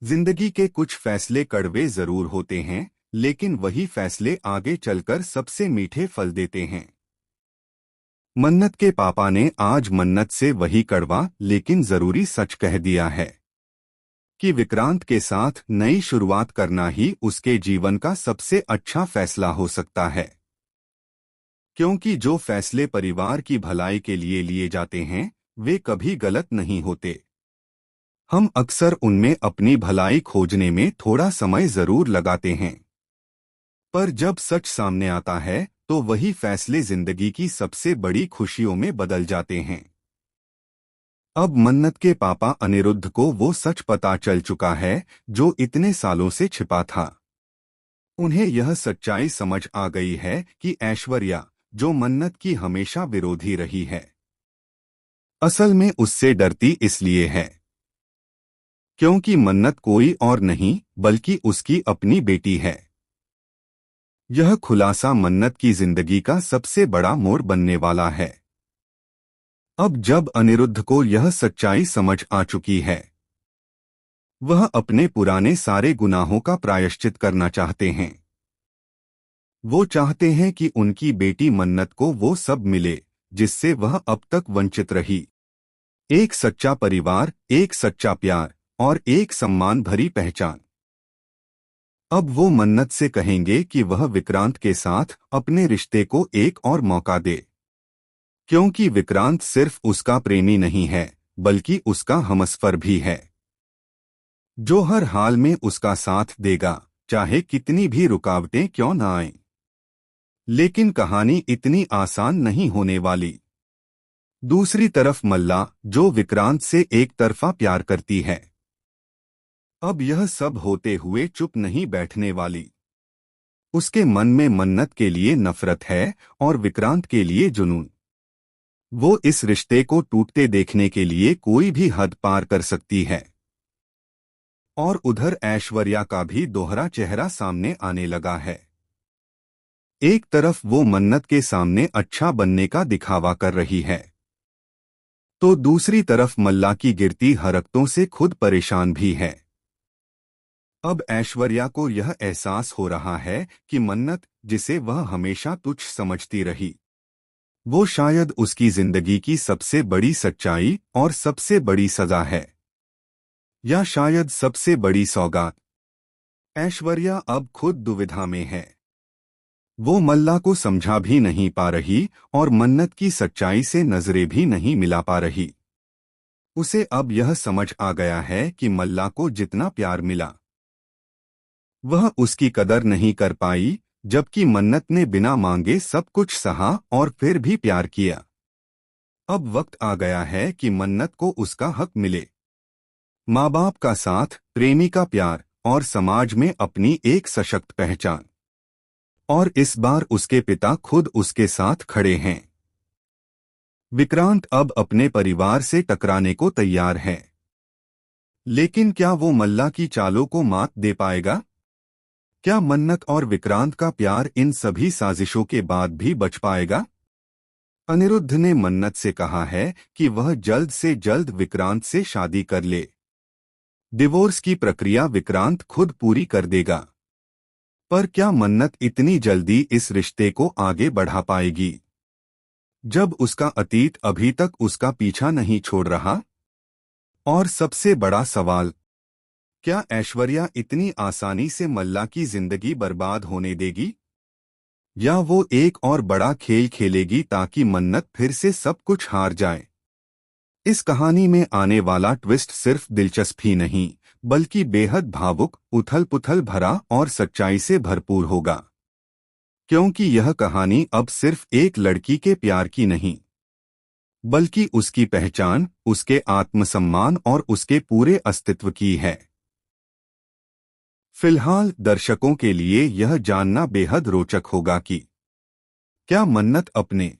जिंदगी के कुछ फैसले कड़वे जरूर होते हैं, लेकिन वही फैसले आगे चलकर सबसे मीठे फल देते हैं। मन्नत के पापा ने आज मन्नत से वही कड़वा लेकिन जरूरी सच कह दिया है कि विक्रांत के साथ नई शुरुआत करना ही उसके जीवन का सबसे अच्छा फैसला हो सकता है। क्योंकि जो फैसले परिवार की भलाई के लिए लिए जाते हैं, वे कभी गलत नहीं होते। हम अक्सर उनमें अपनी भलाई खोजने में थोड़ा समय जरूर लगाते हैं, पर जब सच सामने आता है तो वही फैसले जिंदगी की सबसे बड़ी खुशियों में बदल जाते हैं। अब मन्नत के पापा अनिरुद्ध को वो सच पता चल चुका है जो इतने सालों से छिपा था। उन्हें यह सच्चाई समझ आ गई है कि ऐश्वर्या, जो मन्नत की हमेशा विरोधी रही है, असल में उससे डरती इसलिए है क्योंकि मन्नत कोई और नहीं बल्कि उसकी अपनी बेटी है। यह खुलासा मन्नत की जिंदगी का सबसे बड़ा मोड़ बनने वाला है। अब जब अनिरुद्ध को यह सच्चाई समझ आ चुकी है, वह अपने पुराने सारे गुनाहों का प्रायश्चित करना चाहते हैं। वो चाहते हैं कि उनकी बेटी मन्नत को वो सब मिले जिससे वह अब तक वंचित रही। एक सच्चा परिवार, एक सच्चा प्यार और एक सम्मान भरी पहचान। अब वो मन्नत से कहेंगे कि वह विक्रांत के साथ अपने रिश्ते को एक और मौका दे, क्योंकि विक्रांत सिर्फ उसका प्रेमी नहीं है बल्कि उसका हमसफर भी है, जो हर हाल में उसका साथ देगा, चाहे कितनी भी रुकावटें क्यों न आएं। लेकिन कहानी इतनी आसान नहीं होने वाली। दूसरी तरफ मल्ला, जो विक्रांत से एक तरफा प्यार करती है, अब यह सब होते हुए चुप नहीं बैठने वाली। उसके मन में मन्नत के लिए नफरत है और विक्रांत के लिए जुनून। वो इस रिश्ते को टूटते देखने के लिए कोई भी हद पार कर सकती है। और उधर ऐश्वर्या का भी दोहरा चेहरा सामने आने लगा है। एक तरफ वो मन्नत के सामने अच्छा बनने का दिखावा कर रही है, तो दूसरी तरफ मल्ला की गिरती हरकतों से खुद परेशान भी है। अब ऐश्वर्या को यह एहसास हो रहा है कि मन्नत, जिसे वह हमेशा तुच्छ समझती रही, वो शायद उसकी जिंदगी की सबसे बड़ी सच्चाई और सबसे बड़ी सजा है, या शायद सबसे बड़ी सौगात। ऐश्वर्या अब खुद दुविधा में है। वो मल्ला को समझा भी नहीं पा रही और मन्नत की सच्चाई से नजरें भी नहीं मिला पा रही। उसे अब यह समझ आ गया है कि मल्ला को जितना प्यार मिला, वह उसकी कदर नहीं कर पाई, जबकि मन्नत ने बिना मांगे सब कुछ सहा और फिर भी प्यार किया। अब वक्त आ गया है कि मन्नत को उसका हक मिले। माँ बाप का साथ, प्रेमी का प्यार और समाज में अपनी एक सशक्त पहचान। और इस बार उसके पिता खुद उसके साथ खड़े हैं। विक्रांत अब अपने परिवार से टकराने को तैयार है, लेकिन क्या वो मल्ला की चालों को मात दे पाएगा? क्या मन्नत और विक्रांत का प्यार इन सभी साजिशों के बाद भी बच पाएगा? अनिरुद्ध ने मन्नत से कहा है कि वह जल्द से जल्द विक्रांत से शादी कर ले। डिवोर्स की प्रक्रिया विक्रांत खुद पूरी कर देगा। पर क्या मन्नत इतनी जल्दी इस रिश्ते को आगे बढ़ा पाएगी, जब उसका अतीत अभी तक उसका पीछा नहीं छोड़ रहा? और सबसे बड़ा सवाल, क्या ऐश्वर्या इतनी आसानी से मल्ला की जिंदगी बर्बाद होने देगी, या वो एक और बड़ा खेल खेलेगी ताकि मन्नत फिर से सब कुछ हार जाए? इस कहानी में आने वाला ट्विस्ट सिर्फ दिलचस्प ही नहीं बल्कि बेहद भावुक, उथल-पुथल भरा और सच्चाई से भरपूर होगा। क्योंकि यह कहानी अब सिर्फ एक लड़की के प्यार की नहीं, बल्कि उसकी पहचान, उसके आत्मसम्मान और उसके पूरे अस्तित्व की है। फिलहाल दर्शकों के लिए यह जानना बेहद रोचक होगा कि क्या मन्नत अपने